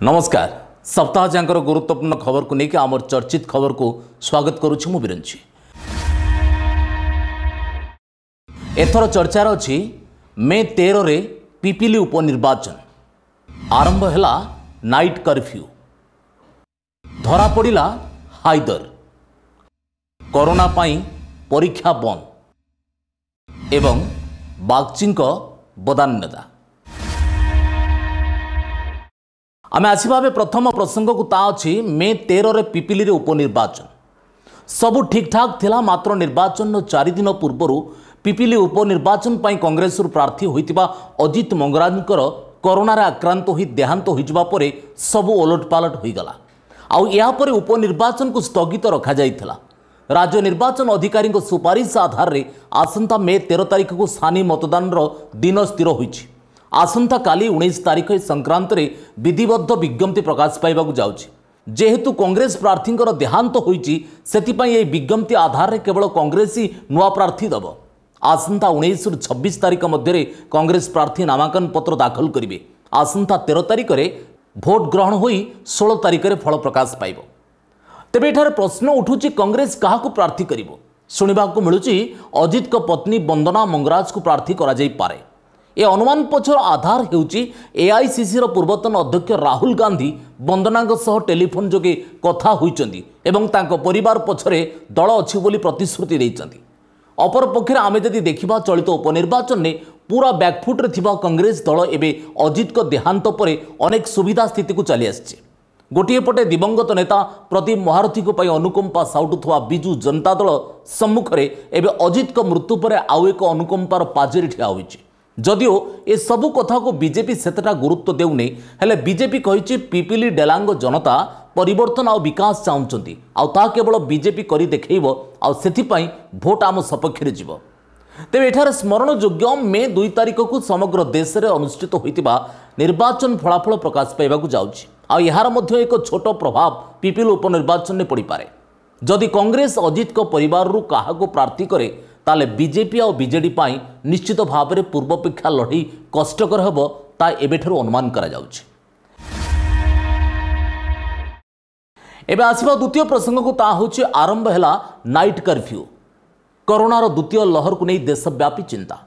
नमस्कार। सप्ताह जाकर गुरुत्वपूर्ण खबर को लेकिन आमर चर्चित खबर को स्वागत करुच्ची मु बिरंची। एथर चर्चार अच्छी मे 13 रे पिपिली उपनिर्वाचन आरंभ हैला नाइट कर्फ्यू धरा पड़ा हाइदर कोरोना पाई परीक्षा बंद एवं बागची बदान्यता। आम आसवा प्रथम प्रसंग को ता अच्छी मे 13 रे पिपिली रे उपनिर्वाचन सबू ठीक ठाक थिला। मात्र निर्वाचन 4 दिन पूर्व पिपिली उपनिर्वाचन पाई कांग्रेस प्रार्थी होइतिबा अजित मंगराजकर कोरोना रे आक्रांत होई देहांत होइजबा परे सबू ओलटपालट होइगला। आउ या परे उपनिर्वाचन को स्थगित रखा जाइथिला। राज्य निर्वाचन अधिकारी सुपारिश आधार रे आसंता मे 13 तारिख को स्थानीय मतदान दिन स्थिर होइछि। आसंता काली 19 तारिख संक्रांत रे विधिबद्ध विज्ञप्ति प्रकाश पाइबाकु जाउछि। जेहेतु कांग्रेस प्रार्थींकर देहांत होइछि सेतिपई ए विज्ञप्ति आधार रे केवल कांग्रेस ही नुआ प्रार्थी दब। आसंता 19 रु 26 तारिख मध्य कांग्रेस प्रार्थी नामांकन पत्र दाखल करिवे। आसंता 13 तारिख रे भोट ग्रहण होई 16 तारिख रे फल प्रकाश पाइबो। तेबे एठार प्रश्न उठुछि कांग्रेस काहाकु प्रार्थी करिवो। सुनिबाकु मिलुछि अजित को पत्नी वंदना मंगराज को प्रार्थी करा जाई पारे। ए अनुमान पछर आधार हेउछि एआईसीसी रो पूर्वतन अध्यक्ष राहुल गांधी वंदनांग सह टेलीफोन जोगे कथा होइचंदी एवं तांको परिवार पछरे दल अछि बोली प्रतिश्रुति दैचंदी। अपर पक्षरे आमे जदि देखिबा चलित उपनिर्वाचन ने पूरा बैकफुट रे थिबा कांग्रेस दल एबे अजित को देहांत परे अनेक सुविधा स्थिति को चली आछि। गोटिए पटे दिवंगत नेता प्रदीप महारथी को पाई अनुकंपा साउटुथवा बिजू जनता दल सम्मुखरे एबे अजित को मृत्यु परे आउ एक अनुकंपार पाजेरी ठिया होइछि। जदिओ ए सबु कथा को बीजेपी सेतटा गुरुत्व देउने हेले बीजेपी कहिछि पिपिली डेलांग जनता परिवर्तन और विकास चाहुचंती आउ ता केवल बीजेपी करी देखैबो आउ सेथि पई भोट आम सपक्ष रे जीवो। तेबे एठार स्मरण योग्य मे 2 तारिख को समग्र देश रे अनुष्ठित होइतिबा निर्वाचन फलाफल प्रकाश पाइबाकु जाउछि। आउ यार मध्य एक छोट प्रभाव पिपिली उपनिर्वाचन ने पड़ी पारे। जदि कांग्रेस अजित को परिवार रु काहाको प्रार्थी करे ताले बीजेपी और बीजेडी पाई निश्चित भाव में पूर्वापेक्षा लड़ई कष्टकर हेबो ता एबेठारु अनुमान करा जाउछि। एबे आसीबा द्वितीय प्रसंग को ता होछि आरंभ हैला नाइट कर्फ्यू। कोरोनार द्वितीय लहर को नहीं देशव्यापी चिंता।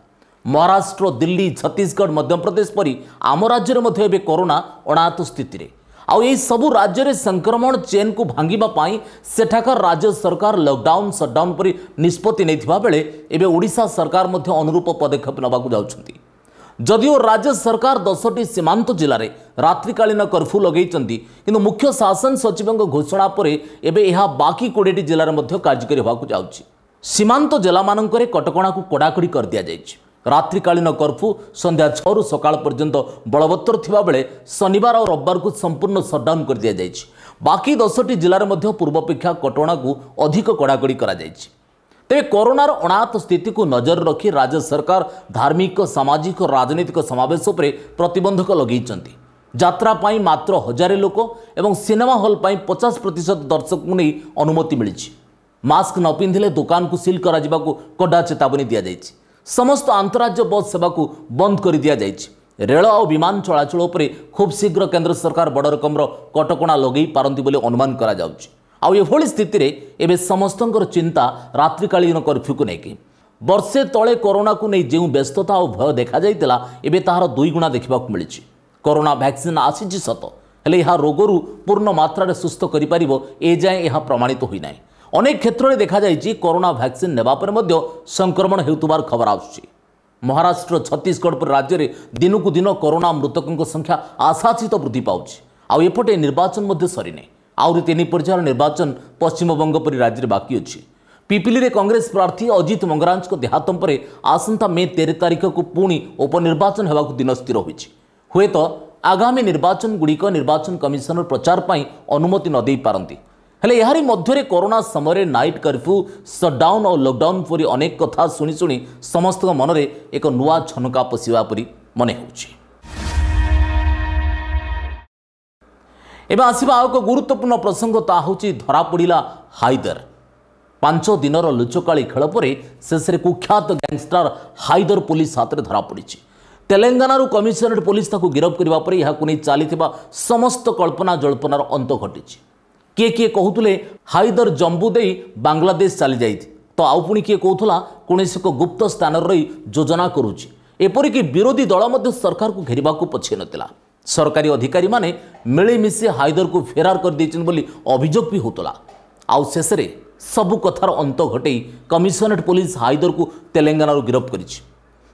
महाराष्ट्र, दिल्ली, छत्तीसगढ़, मध्यप्रदेश परी आम राज्य में मध्य एबे कोरोना अणात स्थिति रे। आउ यही सबू राज्य रे संक्रमण चेन को भांगिबा पाई सेठाकर राज्य सरकार लॉकडाउन शटडाउन पर निष्पत्ति नैथिबा बेले एबे ओडिशा सरकार मध्य अनुरूप पदक्षेप नबाकु जाउछंती। जदिओ राज्य सरकार 10टी सीमांत जिले में रात्रिकालीन कर्फ्यू लगेइचंती किंतु मुख्य शासन सचिवଙ୍କ घोषणा पर एबे यह बाकी 20टी जिले में मध्य कार्यकारी होबाकु जाउछि। सीमांत जिला मानकरे कटकणा को कड़ाकड़ी कर दिया जाइछि। रात्रिकालीन कर्फ्यू संध्या 6 रु सकाळ पर्यंत बलवत्तर थिबा बेले शनिवार और रविवार को संपूर्ण शटडाउन कर दिया जाइछि। बाकी 10टी जिले में मध्य पूर्वापेक्षा कटकणा को अधिक कड़ाकड़ी करा जाइछि। तेबे कोरोनार अणात स्थिति को नजर रखी राज्य सरकार धार्मिक, सामाजिक और राजनीतिक समावेश पर प्रतिबंधक लगेइचंती। यात्रा पाई मात्र 1000 लोक एवं सिनेमा हॉल पाई 50% दर्शक को नहीं अनुमति मिली। मास्क न पिंधिले दुकान को सील करा जिबाकू कड़ा चेतावनी दिया जाइछि। समस्त अंतरराज्य बस सेवा को बंद कर दिया जाइछि। रेल और विमान चलाचल पर खूब शीघ्र केंद्र सरकार बड़ रकमर कटकणा लगे पारती बोली अनुमान करा जाउछि। आउ एभली स्थिति रे एबे समस्तंकर चिंता रात्रिकालीन कर्फ्यू को लेकिन वर्षे तले कोरोना को नहीं जो व्यस्तता और भय देखा जाइतिला एबे ताहार 2 गुणा देखबाकू मिलिछि। कोरोना वैक्सीन आसीछि सत हेले यह रोगरू पूर्ण मात्रा रे सुस्थ करि परिबो ए जाय यह प्रमाणित होई नाही। अनेक क्षेत्र में देखा जाइछि कोरोना वैक्सीन नेबा पर मध्य संक्रमण हेउतबार खबर आसुछि। महाराष्ट्र, छत्तीसगढ़ पर राज्य में दिन को दिन कोरोना मृतकों संख्या आशातीत वृद्धि पाउछि। आउ एपटे निर्वाचन मध्य सरीने आउरी 3 पर्यायर निर्वाचन पश्चिमबंग पर राज्य में बाकी अछि। पिपिली रे कांग्रेस प्रार्थी अजित मंगराज को देहांत पर आसंता मे 13 तारिख को पुणी उपनिर्वाचन हेबाकु दिन स्थिर होइछि। हुए तो आगामी निर्वाचन गुड़िक निर्वाचन कमिशनर प्रचार पाई अनुमति न दे पारंती। हेले यारी मध्य कोरोना समय नाइट कर्फ्यू, शटडाउन और लॉकडाउन परी अनेक कथा शुणी शुणी समस्त मन में एक नुआ छनका पशिबा परी मने होउछि। एबे आसीबा आ एक गुरुत्वपूर्ण प्रसंग ता होछि धरा पड़िला हाइदर। 5 दिनर लुचकाली खेल पर शेष कुख्यात गैंगस्टर हाइदर पुलिस हाथ में धरा पड़ी। तेलंगाना कमिशनरेट पुलिस ताकू गिरफ करने पर यह चली समस्त कल्पना जल्पनार अंत घटी। किए किए कहते हाइदर जम्बू दे बांग्लादेश चली जाई तो आउ पुणी किए कहूला कौन एक गुप्त स्थान रही योजना करुच्ची। एपरिक विरोधी दल सरकार को घेरवा पछे नथिला। सरकारी अधिकारी माने मिलीमिशी हाइदर को फेरार कर देछन बोली अभियोग भी होतला। आउ शेष में सबु कथार अंत घटे कमिशनरेट पुलिस हाइदर को तेलंगाना गिरफ करिछि।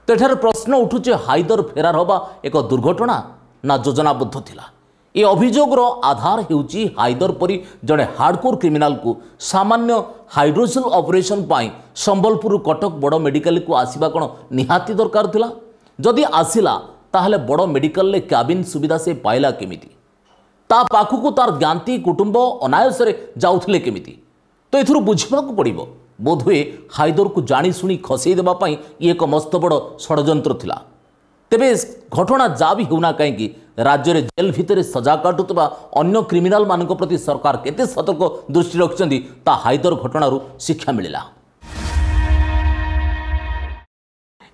तो एठार प्रश्न उठुचे हाइदर फेरार होबा एक दुर्घटना ना योजनाबद्ध थिला। ए अभियोगर आधार हेउची हाइदर परी जड़े हार्डकोर क्रिमिनाल को सामान्य हाइड्रोसिल ऑपरेशन पाई संबलपुर कटक बड़ मेडिकल को आसीबा कोन निहाती दरकार थिला। जदि आसिला ताहले बड़ मेडिकल ले कैबिन सुविधा से पाइला केमिति, ता पाखु तार ज्ञाति कुटुंब अनायसरे जाउथले केमिति। तो एथुरु बुझिबाकू पड़िबो बोधुए हाइदर को जानी शुणी खसई देबा पई एक मस्त बड़ षडयंत्र थिला। तेबे घटना जा भी होना कहीं राज्य में जेल भितर सजा काटुवा अन्य क्रिमिनाल मान प्रति सरकार केते सतर्क दृष्टि रखिंट ता हाइदर घटनारू शिक्षा मिला।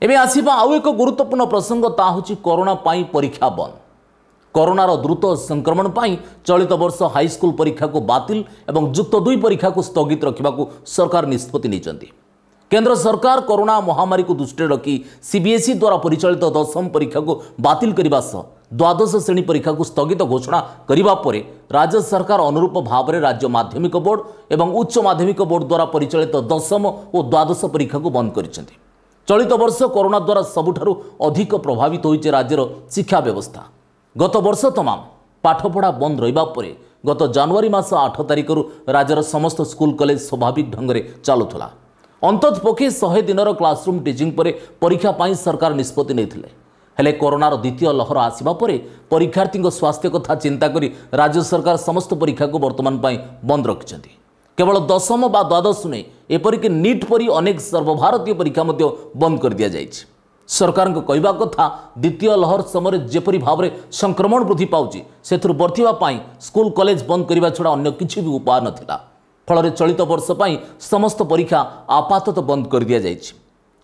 एवं आसवा आउ एक गुरुत्वपूर्ण प्रसंग ता हूँ कोरोना पाई परीक्षा बंद। कोरोनार द्रुत संक्रमण पाई चलित वर्ष हाईस्कूल परीक्षा को बातिल एवं युक्त 2 परीक्षा को स्थगित रखा सरकार निष्पत्ति नहीं। केंद्र सरकार कोरोना महामारी को दृष्टि रखी सीबीएसई द्वारा परिचालित 10वीं परीक्षा को बातिल करने सह द्वादश श्रेणी परीक्षा को स्थगित घोषणा करने पर राज्य सरकार अनुरूप भाव में राज्य माध्यमिक बोर्ड एवं उच्च माध्यमिक बोर्ड द्वारा परिचालित 10वीं और द्वादश परीक्षा को बंद कर। चलित वर्ष कोरोना द्वारा सबुठारु अधिक प्रभावित होइছে राज्यर शिक्षा व्यवस्था। गत वर्ष तमाम पाठपढ़ा बंद रहिबा परे गत जनवरी मास 8 तारिख राज्यर समस्त स्कूल कॉलेज स्वाभाविक ढंग से चलुला। अंततपक्षे 100 दिनर क्लासरूम टीचिंग पर परीक्षा पाई सरकार निष्पत्ति नहीं। हेले कोरोनार द्वितीय लहर आसिबा परे परीक्षार्थी स्वास्थ्य कथा चिंता करी राज्य सरकार समस्त परीक्षा को वर्तमान पाई बंद रखिछन्ति। केवल 10वीं बा द्वादश नहीं एपरिक नीट परी अनेक सर्वभारतीय परीक्षा बंद कर दिया जाइछि। सरकार को कहवा कथा द्वितीय लहर समय जेपरी भाव में संक्रमण वृद्धि पाउछि सेथुर बर्थिबा पाई स्कूल कॉलेज बंद करने छड़ा अन्य किछि भी उपाय नथिला। फल चलित वर्ष पाई समस्त परीक्षा आपातत बंद कर दिया जाइछि।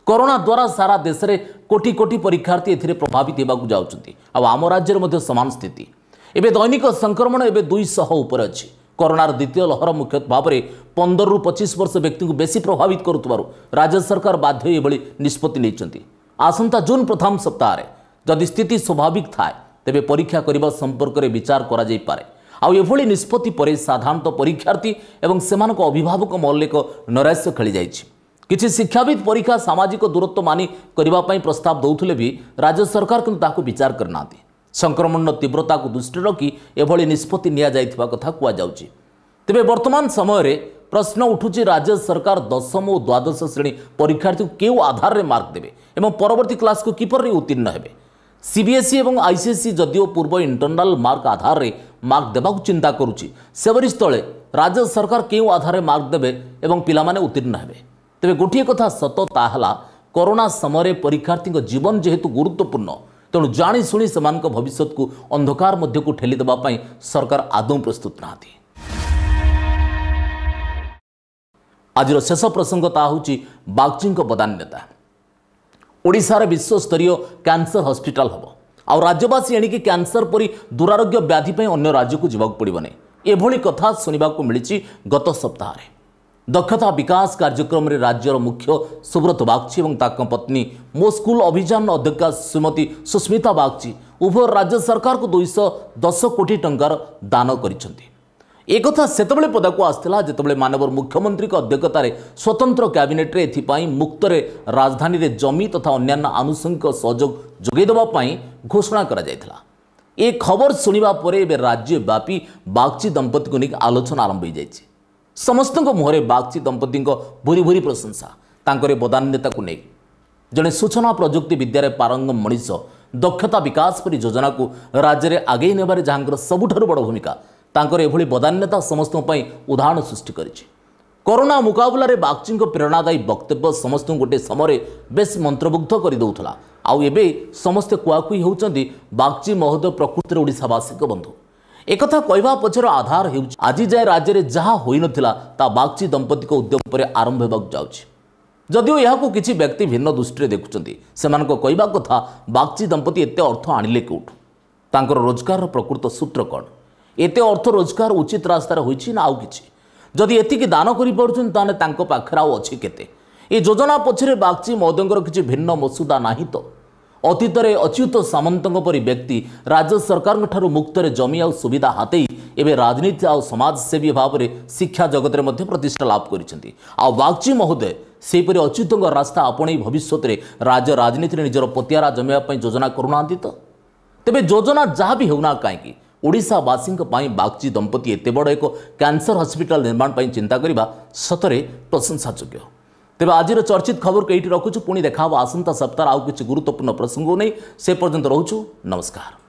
कोरोना द्वारा सारा देश में कोटी कोटी परीक्षार्थी एथिरे प्रभावित होगाकू जाउछन्ति। आम राज्य में समान स्थिति। एवं दैनिक संक्रमण एवं 200 उपर अच्छी। कोरोनार द्वितीय लहर मुख्य भाव में 15 ରୁ 25 वर्ष व्यक्ति को बेसी प्रभावित करुथिबारु राज्य सरकार बाध्य एभली निष्पत्ति नहीं। आसंता जून प्रथम सप्ताह जदि स्थिति स्वाभाविक थाए तेबे परीक्षा करने संपर्क में विचार करा जाई पारे। आउ एभली निष्पत्ति पर साधारणतः परीक्षार्थी एवं सेमानक अभिभावक मल्ल एक नैराश्य खेली जाइछि। किछि शिक्षाविद परीक्षा सामाजिक दूरत्व मानि करबा पई प्रस्ताव दौथुले भी राज्य सरकार किंतु ताकू विचार करनांती। संक्रमण तीव्रता को दृष्टि रखी एभली निष्पत्ति निया जाइथिबा कथा कुआ जाउछि। तेबे वर्तमान समय रे प्रश्न उठुछि राज्य सरकार 10वीं और द्वादश श्रेणी परीक्षार्थी को केउ आधार रे मार्क देबे एवं परवर्ती क्लास को किपर उत्तीर्ण हेबे। सीबीएसई एवं आईसीएसई जदिओ पूर्व इंटरनाल मार्क आधार रे मार्क देबाकू चिंता करुछि सेवरी स्थले राज्य सरकार केउ आधार रे मार्क देबे एवं पिलामाने उत्तीर्ण हेबे। तेबे गोटिए कथा सत ताहला कोरोना समय परीक्षार्थी जीवन जेहेतु गुरुत्वपूर्ण तेणु जाणी शुणी सेमानक भविष्य को अंधकार मध्य को ठेली देबा पई सरकार आदौ प्रस्तुत नाहांती। आजिर शेष प्रसंग ता होची बागची बदान्यता। ओडिशार विश्वस्तरीय कैंसर हॉस्पिटल हम आउ राज्यवासी एणिकी कैंसर परी दुरारोग्य व्याधि पे अन्य राज्य को जीवाक पड़बनी एभली कथा सुनिबा को मिली गत सप्ताह रे। दक्षता विकास कार्यक्रम रे राज्यर मुख्य सुब्रत बागची और ताक पत्नी मो स्कूल अभियान अध्यक्षा श्रीमती सुस्मिता बागची उभय राज्य सरकार को 210 कोटी टंकार दान करिसेंति। एक कथा सेतबेले पदाकू आसला जेतबेले मानवर मुख्यमंत्री अध्यक्षतार स्वतंत्र कैबिनेट एथिपाई मुक्तरे राजधानी रे जमी तथा अन्यान्य आनुषंगिक सहयोग जोगैदेवाई घोषणा करा जायथिला। ए खबर सुनिबा परे एबे राज्यव्यापी बागची दंपति को लेकर आलोचना आरंभ हो जाइए। समस्त मुहरे बागची दंपति भूरी भूरी प्रशंसा तांकरे बदान्यता को नहीं। जड़े सूचना प्रजुक्ति विद्यार पारंगम मनीष दक्षता विकास परी योजना को राज्य में आगे नेबारे जहांकर सबुठारु बड़ भूमिका तांकर एभली बदान्यता समस्त उदाहरण सृष्टि करिछि। कोरोना मुकाबला रे बागची प्रेरणादायी वक्तव्य समस्त गोटे समय बेस मंत्रमुग्ध कर दौला। आउ एबे समस्ते कुआकुई होउचंदी बागची महोदय प्रकृतिर ओडिशावासी बंधु। एकथा कहवा पछर आधार आज जाए राज्य में जहाँ होई नथिला ता बागची दंपति उद्यम पर आरंभ होगा जाउछि। जदिओ यह किसी व्यक्ति भिन्न दृष्टि देखुं से कहवा कथा बागची दंपति एत अर्थ आणिले कौटू तांकर रोजगार प्रकृत सूत्र कौन एत अर्थ रोजगार उचित रास्तार होइछि ना आउ किछि जदि एतिकी दान करिपारुछन ताने तांको पाखरे आउ अछि केते ए योजना पछरे बागची महोदयଙ୍କର କିଛି ଭିନ୍ନ ମସୁଦା ନାହିଁ ତ ଅତୀତରେ ଅଚ୍ୟୁତ ସାମନ୍ତଙ୍କ ପରି ବ୍ୟକ୍ତି ରାଜ୍ୟ ସରକାରଙ୍କ ଠାରୁ ମୁକ୍ତରେ ଜମି ଆଉ ସୁବିଧା ହାତେଇ ଏବେ ରାଜନୀତି ଆଉ ସମାଜସେବୀ ଭାବରେ ଶିକ୍ଷା ଜଗତରେ ମଧ୍ୟ ପ୍ରତିଷ୍ଠା ଲାଭ କରିଛନ୍ତି ଆଉ ବାଗଚୀ ମହୋଦୟ ସେହିପରି ଅଚ୍ୟୁତଙ୍କ ରାସ୍ତା ଆପଣେଇ ଭବିଷ୍ୟତରେ ରାଜ୍ୟ ରାଜନୀତିରେ ନିଜର ପତିଆରା ଜମିବା ପାଇଁ ଯୋଜନା କରୁନାହାନ୍ତି ତ ତେବେ ଯୋଜନା ଯାହା ବି ହେଉନା କାହିଁକି ଓଡ଼ିଶାବାସୀଙ୍କ ପାଇଁ ବାଗଚୀ ଦମ୍ପତି ଏତେ ବଡ଼ ଏକ କ୍ୟାନ୍ସର ହସ୍ପିଟାଲ ନିର୍ମାଣ ପାଇଁ ଚିନ୍ତା କରିବା ସତରେ ପ୍ରଶଂସାଯୋଗ୍ୟ। तेज आज चर्चित खबर को ये रखुचु पुणी देखा आसंता सप्ताह आउ किसी गुरुत्वपूर्ण प्रसंग नहीं से पर्यंत रोचु नमस्कार।